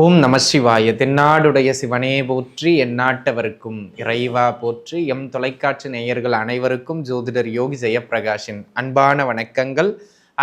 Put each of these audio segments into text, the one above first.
ஓம் நம சிவாய. தென்னாடுடைய சிவனே போற்றி, எந்நாட்டவருக்கும் இறைவா போற்றி. எம் தொலைக்காட்சி நேயர்கள் அனைவருக்கும் ஜோதிடர் யோகி ஜெயப்பிரகாஷின் அன்பான வணக்கங்கள்.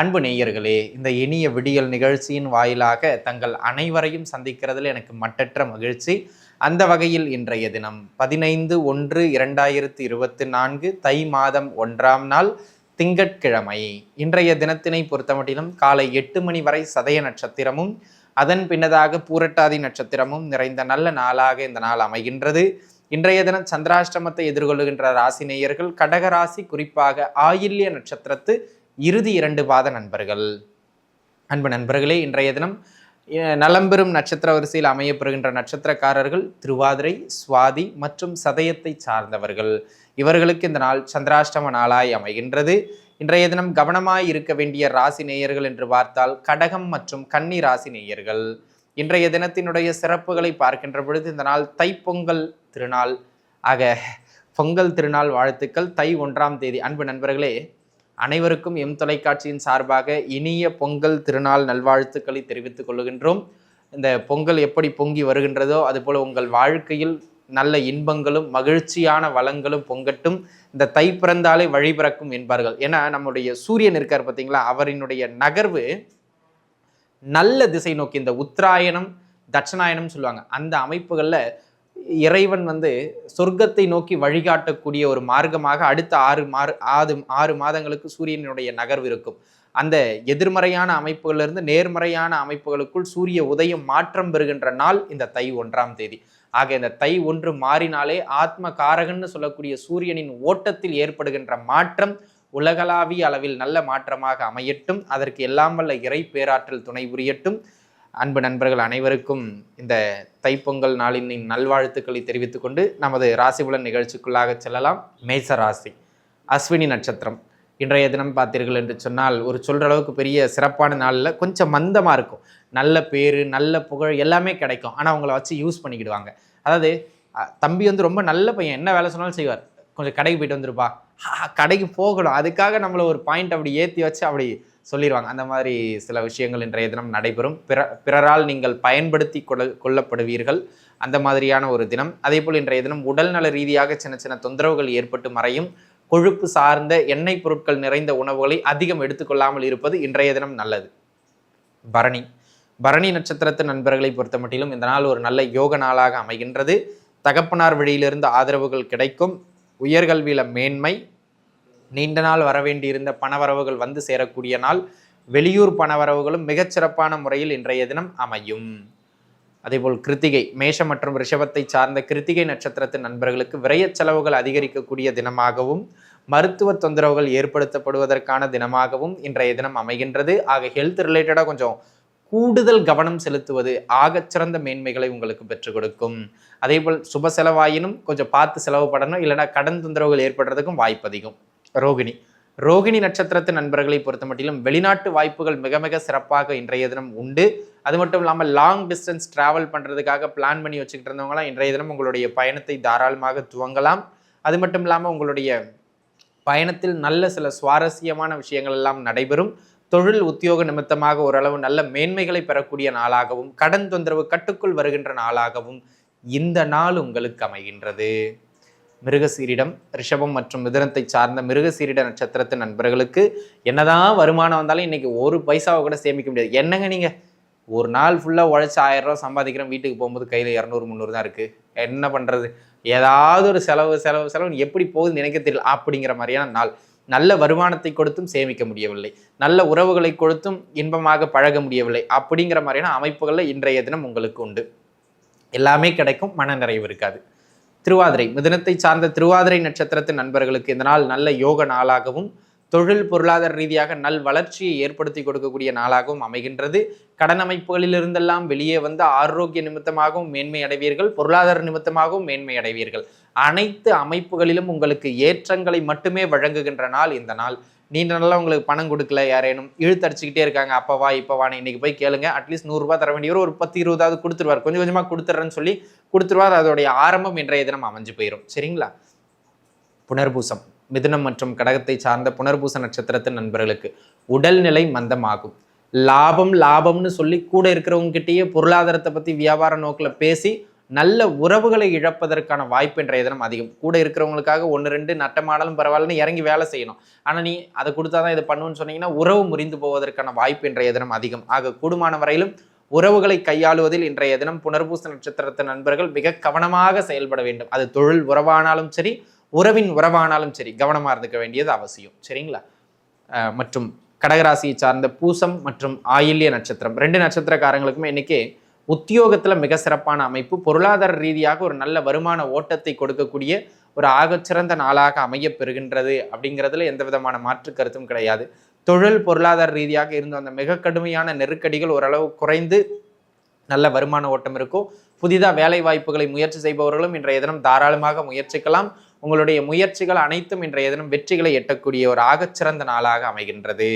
அன்பு நேயர்களே, இந்த இனிய விடியல் நிகழ்ச்சியின் வாயிலாக தங்கள் அனைவரையும் சந்திக்கிறதுல எனக்கு மட்டற்ற மகிழ்ச்சி. அந்த வகையில் இன்றைய தினம் 15/1/2024 தை மாதம் 1ஆம் நாள் திங்கட்கிழமை. இன்றைய தினத்தினை பொறுத்தமட்டிலும் காலை 8 மணி வரை சதய நட்சத்திரமும் அதன் பின்னதாக பூரட்டாதி நட்சத்திரமும் நிறைந்த நல்ல நாளாக இந்த நாள் அமைகின்றது. இன்றைய தினம் சந்திராஷ்டமத்தை எதிர்கொள்ளுகின்ற ராசி நேயர்கள் கடகராசி, குறிப்பாக ஆயில்ய நட்சத்திரத்து இறுதி 2 பாத நண்பர்கள். அன்பு நண்பர்களே, இன்றைய தினம் நலம்பெறும் நட்சத்திர வரிசையில் அமையப்பெறுகின்ற நட்சத்திரக்காரர்கள் திருவாதிரை, சுவாதி மற்றும் சதயத்தை சார்ந்தவர்கள். இவர்களுக்கு இந்த நாள் சந்திராஷ்டம நாளாய் அமைகின்றது. இன்றைய தினம் கவனமாய் இருக்க வேண்டிய ராசி நேயர்கள் என்று பார்த்தால் கடகம் மற்றும் கன்னி ராசி நேயர்கள். இன்றைய தினத்தினுடைய சிறப்புகளை பார்க்கின்ற பொழுது இந்த நாள் தைப்பொங்கல் திருநாள். ஆக பொங்கல் திருநாள் வாழ்த்துக்கள். தை 1ஆம் தேதி. அன்பு நண்பர்களே, அனைவருக்கும் எம் தொலைக்காட்சியின் சார்பாக இனிய பொங்கல் திருநாள் நல்வாழ்த்துக்களை தெரிவித்துக் கொள்கின்றோம். இந்த பொங்கல் எப்படி பொங்கி வருகின்றதோ அதுபோல உங்கள் வாழ்க்கையில் நல்ல இன்பங்களும் மகிழ்ச்சியான வளங்களும் பொங்கட்டும். இந்த தை பிறந்தாலே வழி பிறக்கும் என்பார்கள். ஏன்னா நம்முடைய சூரியன் இருக்கார் பார்த்தீங்களா, அவரினுடைய நகர்வு நல்ல திசை நோக்கி, இந்த உத்தராயணம் தட்சணாயணம் சொல்லுவாங்க, அந்த அமைப்புகளில் இறைவன் சொர்க்கத்தை நோக்கி வழிகாட்டக்கூடிய ஒரு மார்க்கமாக அடுத்த 6 மாதங்களுக்கு சூரியனுடைய நகர்வு இருக்கும். அந்த எதிர்மறையான அமைப்புகளிலிருந்து நேர்மறையான அமைப்புகளுக்குள் சூரிய உதயம் மாற்றம் பெறுகின்ற நாள் இந்த தை 1ஆம் தேதி. ஆக இந்த தை 1 மாறினாலே ஆத்ம காரகன்னு சொல்லக்கூடிய சூரியனின் ஓட்டத்தில் ஏற்படுகின்ற மாற்றம் உலகளாவிய அளவில் நல்ல மாற்றமாக அமையட்டும். அதற்கு எல்லாம் வல்ல இறை பேராற்றல் துணை புரியட்டும். அன்பு நண்பர்கள் அனைவருக்கும் இந்த தைப்பொங்கல் நாளின் நல்வாழ்த்துக்களை தெரிவித்துக் கொண்டு நமது ராசிபலன் நிகழ்ச்சிக்குள்ளாக செல்லலாம். மேச ராசி, அஸ்வினி நட்சத்திரம். இன்றைய தினம் பார்த்தீர்கள் என்று சொன்னால் ஒரு சொல்கிற அளவுக்கு பெரிய சிறப்பான நாளில் கொஞ்சம் மந்தமாக இருக்கும். நல்ல பேர், நல்ல புகழ் எல்லாமே கிடைக்கும். ஆனால் அவங்கள வச்சு யூஸ் பண்ணிக்கிடுவாங்க. அதாவது தம்பி ரொம்ப நல்ல பையன், என்ன வேலை சொன்னாலும் செய்வார், கொஞ்சம் கடைக்கு போயிட்டு வந்துருப்பா, கடைக்கு போகணும், அதுக்காக நம்மளை ஒரு பாயிண்ட் அப்படி ஏற்றி வச்சு அப்படி சொல்லிடுவாங்க. அந்த மாதிரி சில விஷயங்கள் இன்றைய தினம் நடைபெறும். பிறரால் நீங்கள் பயன்படுத்தி கொள்ளப்படுவீர்கள். அந்த மாதிரியான ஒரு தினம். அதே போல் இன்றைய தினம் உடல்நல ரீதியாக சின்ன சின்ன தொந்தரவுகள் ஏற்பட்டு மறையும். கொழுப்பு சார்ந்த எண்ணெய் பொருட்கள் நிறைந்த உணவுகளை அதிகம் எடுத்துக்கொள்ளாமல் இருப்பது இன்றைய தினம் நல்லது. பரணி நட்சத்திரத்து நண்பர்களை பொறுத்த மட்டிலும் இந்த நாள் ஒரு நல்ல யோக நாளாக அமைகின்றது. தகப்பனார் வழியிலிருந்து ஆதரவுகள் கிடைக்கும். உயர்கல்வியில மேன்மை. நீண்ட நாள் வரவேண்டியிருந்த பணவரவுகள் வந்து சேரக்கூடிய நாள். வெளியூர் பணவரவுகளும் மிகச்சிறப்பான முறையில் இன்றைய தினம் அமையும். அதேபோல் கிருத்திகை, மேஷம் மற்றும் ரிஷபத்தை சார்ந்த கிருத்திகை நட்சத்திரத்தின் நண்பர்களுக்கு விரய செலவுகள் அதிகரிக்கக்கூடிய தினமாகவும் மருத்துவ தொந்தரவுகள் ஏற்படுத்தப்படுவதற்கான தினமாகவும் இன்றைய தினம் அமைகின்றது. ஆக ஹெல்த் ரிலேட்டடாக கொஞ்சம் கூடுதல் கவனம் செலுத்துவது ஆகச்சிறந்த மேன்மைகளை உங்களுக்கு பெற்றுக் கொடுக்கும். அதே போல் சுப செலவாயினும் கொஞ்சம் பார்த்து செலவு படணும், இல்லைனா கடன் தொந்தரவுகள் ஏற்படுறதுக்கும் வாய்ப்பு அதிகம். ரோகிணி நட்சத்திரத்து நண்பர்களை பொறுத்த மட்டிலும் வெளிநாட்டு வாய்ப்புகள் மிக மிக சிறப்பாக இன்றைய தினம் உண்டு. அது மட்டும் இல்லாமல் லாங் டிஸ்டன்ஸ் டிராவல் பண்ணுறதுக்காக பிளான் பண்ணி வச்சுக்கிட்டு இருந்தவங்களாம் இன்றைய தினம் உங்களுடைய பயணத்தை தாராளமாக துவங்கலாம். அது மட்டும் இல்லாமல் உங்களுடைய பயணத்தில் நல்ல சில சுவாரஸ்யமான விஷயங்கள் எல்லாம் நடைபெறும். தொழில் உத்தியோக நிமித்தமாக ஓரளவு நல்ல மேன்மைகளை பெறக்கூடிய நாளாகவும் கடன் தொந்தரவு கட்டுக்குள் வருகின்ற நாளாகவும் இந்த நாள் உங்களுக்கு அமைகின்றது. மிருகசீரிடம், ரிஷபம் மற்றும் மிதுனத்தை சார்ந்த மிருகசீரிட நட்சத்திரத்தின் நண்பர்களுக்கு என்னதான் வருமானம் வந்தாலும் இன்னைக்கு ஒரு பைசாவை கூட சேமிக்க முடியாது. என்னங்க நீங்க ஒரு நாள் ஃபுல்லாக உழைச்சி 1000 ரூபா சம்பாதிக்கிறோம், வீட்டுக்கு போகும்போது கையில் 200-300 தான் இருக்குது, என்ன பண்ணுறது, ஏதாவது ஒரு செலவு எப்படி போகுதுன்னு நினைக்க தெரியல அப்படிங்கிற மாதிரியான நாள். நல்ல வருமானத்தை கொடுத்தும் சேமிக்க முடியவில்லை, நல்ல உறவுகளை கொடுத்தும் இன்பமாக பழக முடியவில்லை அப்படிங்கிற மாதிரியான அமைப்புகளில் இன்றைய தினம் உங்களுக்கு உண்டு. எல்லாமே கிடைக்கும், மன நிறைவு இருக்காது. திருவாதிரை, மிதுனத்தை சார்ந்த திருவாதிரை நட்சத்திரத்தின் நண்பர்களுக்கு இந்த நாள் நல்ல யோக நாளாகவும் தொழில் பொருளாதார ரீதியாக நல் வளர்ச்சியை ஏற்படுத்தி கொடுக்கக்கூடிய நாளாகவும் அமைகின்றது. கடன் அமைப்புகளில் இருந்தெல்லாம் வெளியே வந்து ஆரோக்கிய நிமித்தமாகவும் மேன்மை அடைவீர்கள், பொருளாதார நிமித்தமாகவும் மேன்மை அடைவீர்கள். அனைத்து அமைப்புகளிலும் உங்களுக்கு ஏற்றங்களை மட்டுமே வழங்குகின்ற நாள் இந்த நாள். நீண்ட நாளாக உங்களுக்கு பணம் கொடுக்கல, யாரேனும் இழுத்தடிச்சுக்கிட்டே இருக்காங்க, அப்பவா இப்பவான்னு இன்னைக்கு போய் கேளுங்க. அட்லீஸ்ட் 100 ரூபாய் தர வேண்டியவர் ஒரு 10-20 கொடுத்துருவார், கொஞ்சம் கொஞ்சமாக கொடுத்துட்றேன்னு சொல்லி கொடுத்துருவார். அதோடைய ஆரம்பம் இன்றைய தினம் அமைஞ்சு போயிடும். சரிங்களா? மிதுனம் மற்றும் கடகத்தை சார்ந்த புனர்பூச நட்சத்திரத்தின் நண்பர்களுக்கு உடல்நிலை மந்தமாகும். லாபம் லாபம்னு சொல்லி கூட இருக்கிறவங்க கிட்டேயே பொருளாதாரத்தை பற்றி வியாபார நோக்கில் பேசி நல்ல உறவுகளை இழப்பதற்கான வாய்ப்பு இன்றைய தினம் அதிகம். கூட இருக்கிறவங்களுக்காக 1-2 நட்டமானாலும் பரவாயில்லன்னு இறங்கி வேலை செய்யணும். ஆனால் நீ அதை கொடுத்தாதான் இதை பண்ணுன்னு சொன்னீங்கன்னா உறவு முறிந்து போவதற்கான வாய்ப்பு இன்றைய தினம் அதிகம். ஆக கூடுமான வரையிலும் உறவுகளை கையாளுவதில் இன்றைய தினம் புனர்பூச நட்சத்திரத்து நண்பர்கள் மிக கவனமாக செயல்பட வேண்டும். அது தொழில் உறவானாலும் சரி, உறவின் உறவானாலும் சரி, கவனமாக இருந்துக்க வேண்டியது அவசியம். சரிங்களா? மற்றும் கடகராசியை சார்ந்த பூசம் மற்றும் ஆயில்ய நட்சத்திரம் 2 நட்சத்திரக்காரங்களுக்குமே இன்னைக்கு உத்தியோகத்தில் மிக சிறப்பான அமைப்பு. பொருளாதார ரீதியாக ஒரு நல்ல வருமான ஓட்டத்தை கொடுக்கக்கூடிய ஒரு ஆகச்சிறந்த நாளாக அமைய பெறுகின்றது அப்படிங்கிறதுல எந்த விதமான மாற்று கருத்தும் கிடையாது. தொழில் பொருளாதார ரீதியாக இருந்த அந்த மிக கடுமையான நெருக்கடிகள் ஓரளவு குறைந்து நல்ல வருமான ஓட்டம் இருக்கும். புதிதாக வேலை வாய்ப்புகளை முயற்சி செய்பவர்களும் இன்றைய தினம் தாராளமாக முயற்சிக்கலாம். உங்களுடைய முயற்சிகள் அனைத்தும் இன்றைய தினம் வெற்றிகளை எட்டக்கூடிய ஒரு ஆகச்சிறந்த நாளாக அமைகின்றது.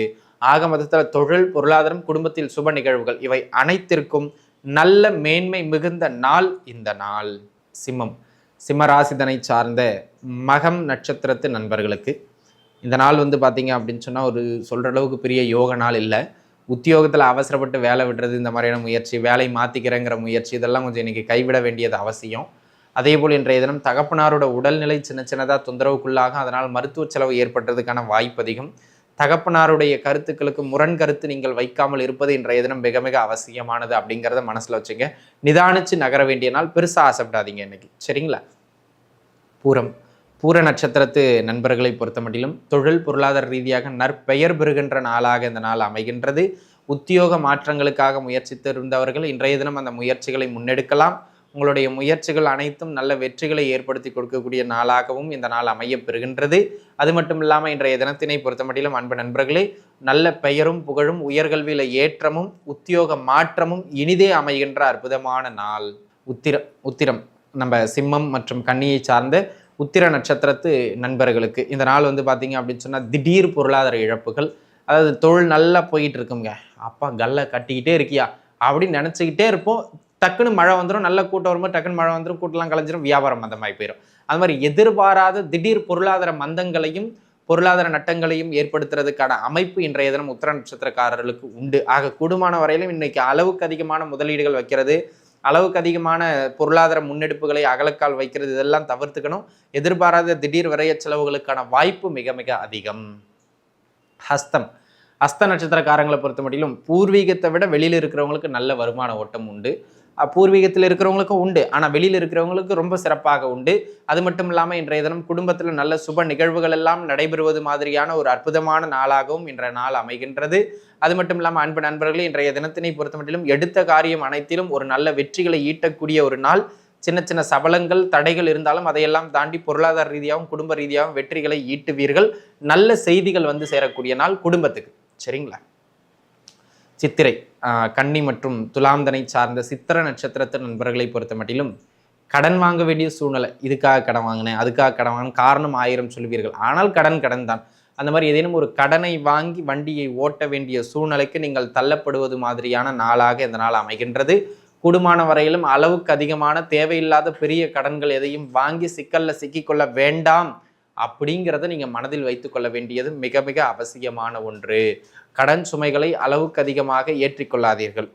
ஆக மொத்தத்தில் தொழில், பொருளாதாரம், குடும்பத்தில் சுப நிகழ்வுகள் இவை அனைத்திற்கும் நல்ல மேன்மை மிகுந்த நாள் இந்த நாள். சிம்மம், சிம்மராசிதனை சார்ந்த மகம் நட்சத்திரத்து நண்பர்களுக்கு இந்த நாள் பார்த்தீங்க அப்படின்னு சொன்னால் ஒரு சொல்கிற அளவுக்கு பெரிய யோக நாள் இல்லை. உத்தியோகத்தில் அவசரப்பட்டு வேலை விடுறது, இந்த மாதிரியான முயற்சி, வேலை மாற்றிக்கிறேங்கிற முயற்சி, இதெல்லாம் கொஞ்சம் இன்றைக்கி கைவிட வேண்டியது அவசியம். அதே போல் இன்றைய தினம் தகப்பனாரோட உடல்நிலை சின்னதாக தொந்தரவுக்குள்ளாக, அதனால் மருத்துவ செலவு ஏற்படுறதுக்கான வாய்ப்பு அதிகம். தகப்பனாருடைய கருத்துக்களுக்கு முரண் கருத்து நீங்கள் வைக்காமல் இருப்பது இன்றைய தினம் மிக மிக அவசியமானது அப்படிங்கிறத மனசில் வச்சுங்க. நிதானிச்சு நகர வேண்டிய நாள், பெருசாக ஆசைப்படாதீங்க இன்னைக்கு. சரிங்களா? பூர நட்சத்திரத்து நண்பர்களை பொறுத்த மட்டிலும் தொழில் பொருளாதார ரீதியாக நற்பெயர் பெறுகின்ற நாளாக இந்த நாள் அமைகின்றது. உத்தியோக மாற்றங்களுக்காக முயற்சித்து இருந்தவர்கள் இன்றைய தினம் அந்த முயற்சிகளை முன்னெடுக்கலாம். உங்களுடைய முயற்சிகள் அனைத்தும் நல்ல வெற்றிகளை ஏற்படுத்தி கொடுக்கக்கூடிய நாளாகவும் இந்த நாள் அமைய பெறுகின்றது. அது மட்டும் இல்லாமல் இன்றைய தினத்தினை பொறுத்த மட்டிலும் அன்பு நண்பர்களே, நல்ல பெயரும் புகழும், உயர்கல்வியில ஏற்றமும், உத்தியோக மாற்றமும் இனிதே அமைகின்ற அற்புதமான நாள். உத்திரம் நம்ம சிம்மம் மற்றும் கன்னியை சார்ந்த உத்திர நட்சத்திரத்து நண்பர்களுக்கு இந்த நாள் பார்த்தீங்க அப்படின்னு சொன்னால் திடீர் பொருளாதார இழப்புகள். அதாவது தொழில் நல்லா போயிட்டு இருக்குங்க, அப்பா கல்லை கட்டிக்கிட்டே இருக்கியா அப்படின்னு நினச்சிக்கிட்டே இருப்போம். டக்குன்னு மழை வந்துடும், நல்ல கூட்டம் வரும்போது டக்குன்னு மழை வந்துடும், கூட்டம்லாம் கலைஞ்சிரும், வியாபாரம் மந்தமாகி போயிடும். அது மாதிரி எதிர்பாராத திடீர் பொருளாதார மந்தங்களையும் பொருளாதார நட்டங்களையும் ஏற்படுத்துறதுக்கான அமைப்பு இன்றைய தினம் உத்திர நட்சத்திரக்காரர்களுக்கு உண்டு. ஆக கூடுமான வரையிலும் இன்னைக்கு அளவுக்கு அதிகமான முதலீடுகள் வைக்கிறது, அளவுக்கு அதிகமான பொருளாதார முன்னெடுப்புகளை அகலக்கால் வைக்கிறது, இதெல்லாம் தவிர்த்துக்கணும். எதிர்பாராத திடீர் விரைய செலவுகளுக்கான வாய்ப்பு மிக மிக அதிகம். ஹஸ்த நட்சத்திரக்காரங்களை பொறுத்த மட்டிலும் பூர்வீகத்தை விட வெளியில் இருக்கிறவங்களுக்கு நல்ல வருமான ஓட்டம் உண்டு. பூர்வீகத்தில் இருக்கிறவங்களுக்கும் உண்டு, ஆனால் வெளியில் இருக்கிறவங்களுக்கு ரொம்ப சிறப்பாக உண்டு. அது மட்டும் இல்லாமல் இன்றைய தினம் குடும்பத்தில் நல்ல சுப நிகழ்வுகள் எல்லாம் நடைபெறுவது மாதிரியான ஒரு அற்புதமான நாளாகவும் இன்றைய நாள் அமைகின்றது. அது மட்டும் இல்லாமல் அன்பு நண்பர்களே, இன்றைய தினத்தினை பொறுத்த மட்டிலும் எடுத்த காரியம் அனைத்திலும் ஒரு நல்ல வெற்றிகளை ஈட்டக்கூடிய ஒரு நாள். சின்ன சின்ன சபலங்கள், தடைகள் இருந்தாலும் அதையெல்லாம் தாண்டி பொருளாதார ரீதியாகவும் குடும்ப ரீதியாகவும் வெற்றிகளை ஈட்டுவீர்கள். நல்ல செய்திகள் சேரக்கூடிய நாள் குடும்பத்துக்கு. சரிங்களா? சித்திரை, கன்னி மற்றும் துலாம்தனை சார்ந்த சித்திர நட்சத்திரத்து நண்பர்களை பொறுத்த மட்டிலும் கடன் வாங்க வேண்டிய சூழ்நிலை, இதுக்காக கடன் வாங்கினேன், அதுக்காக கடன் வாங்கினேன், காரணம் 1000 சொல்வீர்கள். ஆனால் கடன் தான். அந்த மாதிரி ஏதேனும் ஒரு கடனை வாங்கி வண்டியை ஓட்ட வேண்டிய சூழ்நிலைக்கு நீங்கள் தள்ளப்படுவது மாதிரியான நாளாக இந்த நாள் அமைகின்றது. கூடுமான வரையிலும் அளவுக்கு அதிகமான தேவையில்லாத பெரிய கடன்கள் எதையும் வாங்கி சிக்கல்ல சிக்கிக்கொள்ள வேண்டாம் அப்படிங்கிறத நீங்கள் மனதில் வைத்துக்கொள்ள வேண்டியது மிக மிக அவசியமான ஒன்று. கடன் சுமைகளை அளவுக்கு அதிகமாக ஏற்றிக்கொள்ளாதீர்கள்.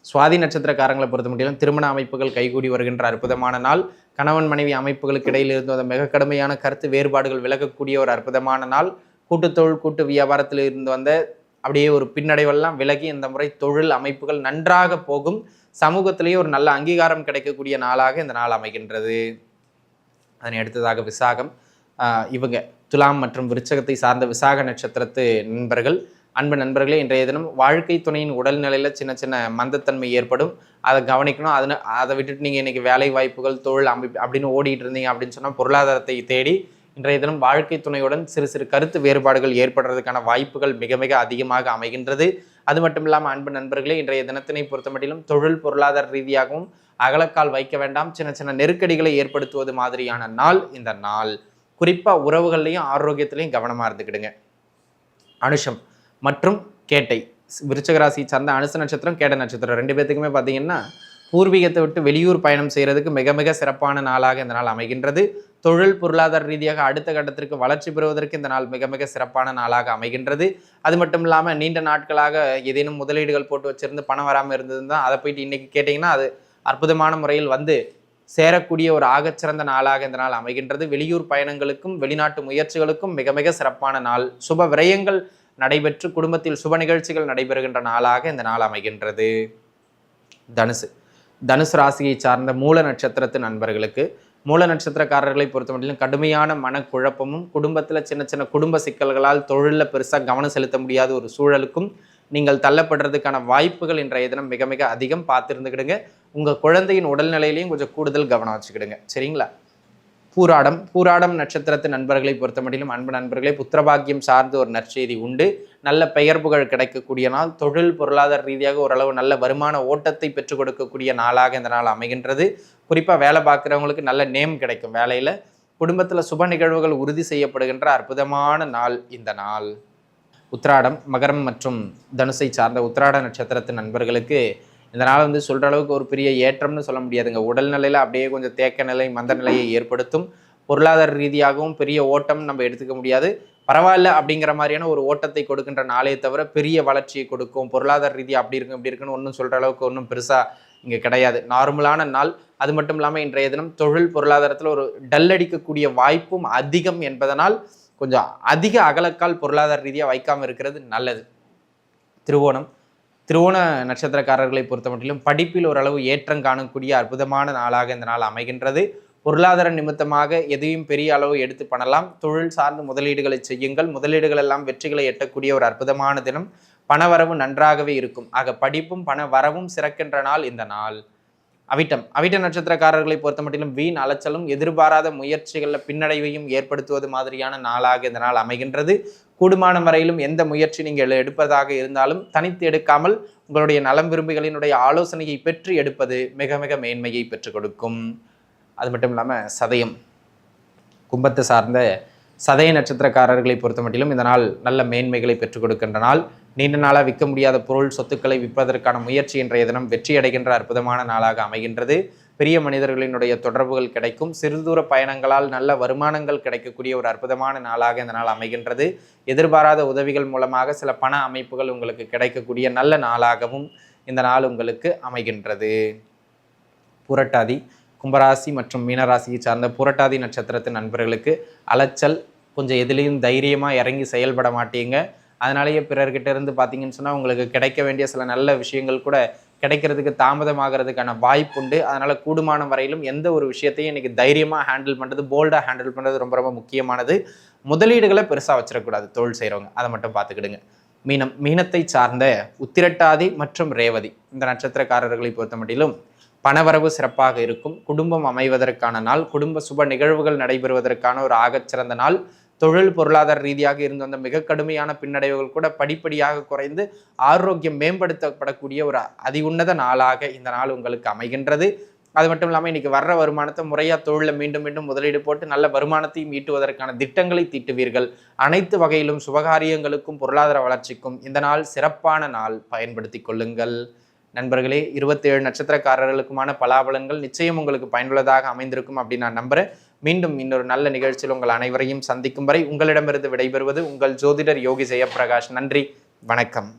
சுவாதி நட்சத்திரக்காரங்களை பொறுத்த முடியும் திருமண அமைப்புகள் கைகூடி வருகின்ற அற்புதமான நாள். கணவன் மனைவி அமைப்புகளுக்கு இடையில் இருந்து மிக கடுமையான கருத்து வேறுபாடுகள் விலகக்கூடிய ஒரு அற்புதமான நாள். கூட்டுத்தொழில் கூட்டு வியாபாரத்தில் இருந்து வந்த அப்படியே ஒரு பின்னடைவெல்லாம் விலகி இந்த முறை தொழில் அமைப்புகள் நன்றாக போகும். சமூகத்திலேயே ஒரு நல்ல அங்கீகாரம் கிடைக்கக்கூடிய நாளாக இந்த நாள் அமைகின்றது. அதனை அடுத்ததாக விசாகம், இவங்க துலாம் மற்றும் விருச்சகத்தை சார்ந்த விசாக நட்சத்திரத்து நண்பர்கள். அன்பு நண்பர்களே, இன்றைய தினம் வாழ்க்கை துணையின் உடல்நிலையில் சின்ன சின்ன மந்தத்தன்மை ஏற்படும், அதை கவனிக்கணும். அதை விட்டுட்டு நீங்கள் இன்றைக்கி வேலை வாய்ப்புகள் தொழில் அமைப்பு அப்படின்னு ஓடிட்டு இருந்தீங்க அப்படின்னு சொன்னால் பொருளாதாரத்தை தேடி இன்றைய தினம் வாழ்க்கை துணையுடன் சிறு சிறு கருத்து வேறுபாடுகள் ஏற்படுறதுக்கான வாய்ப்புகள் மிக மிக அதிகமாக அமைகின்றது. அது மட்டும் இல்லாமல் அன்பு நண்பர்களே, இன்றைய தினத்தினை பொறுத்த மட்டிலும் தொழில் பொருளாதார ரீதியாகவும் அகலக்கால் வைக்க வேண்டாம். சின்ன சின்ன நெருக்கடிகளை ஏற்படுத்துவது மாதிரியான நாள் இந்த நாள். குறிப்பாக உறவுகள்லையும் ஆரோக்கியத்திலையும் கவனமாக இருந்துக்கிடுங்க. அனுஷம் மற்றும் கேட்டை, விருச்சகராசி சார்ந்த அனுச நட்சத்திரம் கேட்ட நட்சத்திரம் 2 பேர்த்துக்குமே பார்த்தீங்கன்னா பூர்வீகத்தை விட்டு வெளியூர் பயணம் செய்கிறதுக்கு மிக மிக சிறப்பான நாளாக இந்த நாள் அமைகின்றது. தொழில் பொருளாதார ரீதியாக அடுத்த கட்டத்திற்கு வளர்ச்சி பெறுவதற்கு இந்த நாள் மிக மிக சிறப்பான நாளாக அமைகின்றது. அது மட்டும் இல்லாமல் நீண்ட நாட்களாக ஏதேனும் முதலீடுகள் போட்டு வச்சிருந்து பணம் வராமல் இருந்ததுன்னா அதை போயிட்டு இன்னைக்கு கேட்டிங்கன்னா அது அற்புதமான முறையில் வந்து சேரக்கூடிய ஒரு ஆகச்சிறந்த நாளாக இந்த நாள் அமைகின்றது. வெளியூர் பயணங்களுக்கும் வெளிநாட்டு முயற்சிகளுக்கும் மிக மிக சிறப்பான நாள். சுப விரயங்கள் நடைபெற்று குடும்பத்தில் சுப நிகழ்ச்சிகள் நடைபெறுகின்ற நாளாக இந்த நாள் அமைகின்றது. தனுசு ராசியை சார்ந்த மூல நட்சத்திரத்து நண்பர்களுக்கு, மூல நட்சத்திரக்காரர்களை பொறுத்தமட்டிலும் கடுமையான மனக்குழப்பமும் குடும்பத்தில் சின்ன சின்ன குடும்ப சிக்கல்களால் தொழிலில் பெருசாக கவனம் செலுத்த முடியாத ஒரு சூழலுக்கும் நீங்கள் தள்ளப்படுறதுக்கான வாய்ப்புகள் இன்றைய தினம் மிக மிக அதிகம். பார்த்துருந்துக்கிடுங்க. உங்கள் குழந்தையின் உடல்நிலையிலையும் கொஞ்சம் கூடுதல் கவனம் வச்சுக்கிடுங்க. சரிங்களா? பூராடம் நட்சத்திரத்து நண்பர்களை பொறுத்தமட்டிலும் அன்பு நண்பர்களே, புத்திரபாக்கியம் சார்ந்து ஒரு நற்செய்தி உண்டு. நல்ல பெயர் புகழ் கிடைக்கக்கூடிய நாள். தொழில் பொருளாதார ரீதியாக ஓரளவு நல்ல வருமான ஓட்டத்தை பெற்றுக் கொடுக்கக்கூடிய நாளாக இந்த நாள் அமைகின்றது. குறிப்பாக வேலை பார்க்குறவங்களுக்கு நல்ல நேம் கிடைக்கும். வேலையில் குடும்பத்தில் சுப நிகழ்வுகள் உறுதி செய்யப்படுகின்ற அற்புதமான நாள் இந்த நாள். உத்திராடம், மகரம் மற்றும் தனுசை சார்ந்த உத்திராட நட்சத்திரத்து நண்பர்களுக்கு இந்த நாள் வந்து சொல்கிற அளவுக்கு ஒரு பெரிய ஏற்றம்னு சொல்ல முடியாதுங்க. உடல்நிலையில் அப்படியே கொஞ்சம் தேக்க நிலை, மந்த நிலையை ஏற்படுத்தும். பொருளாதார ரீதியாகவும் பெரிய ஓட்டம் நம்ம எடுத்துக்க முடியாது. பரவாயில்ல அப்படிங்கிற மாதிரியான ஒரு ஓட்டத்தை கொடுக்கின்ற நாளே தவிர பெரிய வளர்ச்சியை கொடுக்கும். பொருளாதார ரீதியாக அப்படி இருக்கும் இப்படி இருக்குன்னு ஒன்றும் சொல்கிற அளவுக்கு ஒன்றும் பெருசாக இங்கே கிடையாது. நார்மலான நாள். அது மட்டும் இல்லாமல் இன்றைய தினம் தொழில் பொருளாதாரத்தில் ஒரு டல் அடிக்கக்கூடிய வாய்ப்பும் அதிகம் என்பதனால் கொஞ்சம் அதிக அகலக்கால் பொருளாதார ரீதியாக வைக்காமல் இருக்கிறது நல்லது. திருவோண நட்சத்திரக்காரர்களை பொறுத்த மட்டிலும் படிப்பில் ஓரளவு ஏற்றம் காணக்கூடிய அற்புதமான நாளாக இந்த நாள் அமைகின்றது. பொருளாதார நிமித்தமாக எதையும் பெரிய அளவு எடுத்து பண்ணலாம். தொழில் சார்ந்து முதலீடுகளை செய்யுங்கள். முதலீடுகள் எல்லாம் வெற்றிகளை எட்டக்கூடிய ஒரு அற்புதமான தினம். பணவரவு நன்றாகவே இருக்கும். ஆக படிப்பும் பண வரவும் சிறக்கின்ற நாள் இந்த நாள். அவிட்ட நட்சத்திரக்காரர்களை பொறுத்த மட்டிலும் வீண் அலைச்சலும் எதிர்பாராத முயற்சிகளில் பின்னடைவையும் ஏற்படுத்துவது மாதிரியான நாளாக இந்த நாள் அமைகின்றது. கூடுமான வரையிலும் எந்த முயற்சி நீங்கள் எடுப்பதாக இருந்தாலும் தனித்து எடுக்காமல் உங்களுடைய நலம் விரும்பிகளினுடைய ஆலோசனையை பெற்று எடுப்பது மிக மிக மேன்மையை பெற்றுக் கொடுக்கும். அது மட்டும் இல்லாமல் கும்பத்தை சார்ந்த சதய நட்சத்திரக்காரர்களை பொறுத்த மட்டிலும் இந்த நாள் நல்ல மேன்மைகளை பெற்றுக் கொடுக்கின்ற நாள். நீண்ட நாளாக விற்க முடியாத பொருள் சொத்துக்களை விற்பதற்கான முயற்சி இன்றைய தினம் வெற்றி அடைகின்ற அற்புதமான நாளாக அமைகின்றது. பெரிய மனிதர்களினுடைய தொடர்புகள் கிடைக்கும். சிறுதூர பயணங்களால் நல்ல வருமானங்கள் கிடைக்கக்கூடிய ஒரு அற்புதமான நாளாக இந்த நாள் அமைகின்றது. எதிர்பாராத உதவிகள் மூலமாக சில பண அமைப்புகள் உங்களுக்கு கிடைக்கக்கூடிய நல்ல நாளாகவும் இந்த நாள் உங்களுக்கு அமைகின்றது. புரட்டாதி, கும்பராசி மற்றும் மீனராசியை சார்ந்த புரட்டாதி நட்சத்திரத்து நண்பர்களுக்கு அலைச்சல், கொஞ்சம் எதுலேயும் தைரியமாக இறங்கி செயல்பட மாட்டீங்க. அதனாலேயே பிறர்கிட்ட இருந்து பார்த்தீங்கன்னு சொன்னால் உங்களுக்கு கிடைக்க வேண்டிய சில நல்ல விஷயங்கள் கூட கிடைக்கிறதுக்கு தாமதமாகிறதுக்கான வாய்ப்பு உண்டு. அதனால் கூடுமான வரையிலும் எந்த ஒரு விஷயத்தையும் இன்றைக்கி தைரியமாக ஹேண்டில் பண்ணுறது, போல்டாக ஹேண்டில் பண்ணுறது ரொம்ப ரொம்ப முக்கியமானது. முதலீடுகளை பெருசாக வச்சிடக்கூடாது தொழில் செய்கிறவங்க, அதை மட்டும் பார்த்துக்கிடுங்க. மீனத்தை சார்ந்த உத்திரட்டாதி மற்றும் ரேவதி இந்த நட்சத்திரக்காரர்களை பொறுத்த மட்டிலும் பணவரவு சிறப்பாக இருக்கும். குடும்பம் அமைவதற்கான நாள். குடும்ப சுப நிகழ்வுகள் நடைபெறுவதற்கான ஒரு ஆகச்சிறந்த நாள். தொழில் பொருளாதார ரீதியாக இருந்து வந்த மிக கடுமையான பின்னடைவுகள் கூட படிப்படியாக குறைந்து ஆரோக்கியம் மேம்படுத்தப்படக்கூடிய ஒரு உன்னத நாளாக இந்த நாள் உங்களுக்கு அமைகின்றது. அது மட்டும் இல்லாமல் இன்னைக்கு வர்ற வருமானத்தை முறையாக தொழிலில் மீண்டும் மீண்டும் முதலீடு போட்டு நல்ல வருமானத்தையும் ஈட்டுவதற்கான திட்டங்களை தீட்டுவீர்கள். அனைத்து வகையிலும் சுபகாரியங்களுக்கும் பொருளாதார வளர்ச்சிக்கும் இந்த நாள் சிறப்பான நாள். பயன்படுத்தி கொள்ளுங்கள். நண்பர்களே, 27 நட்சத்திரக்காரர்களுக்குமான பலாபலன்கள் நிச்சயம் உங்களுக்கு பயனுள்ளதாக அமைந்திருக்கும் அப்படின்னு நான் நம்புகிறேன். மீண்டும் இன்னொரு நல்ல நிகழ்ச்சியில் உங்கள் அனைவரையும் சந்திக்கும் வரை உங்களிடமிருந்து விடைபெறுவது உங்கள் ஜோதிடர் யோகி ஜெயப்பிரகாஷ். நன்றி, வணக்கம்.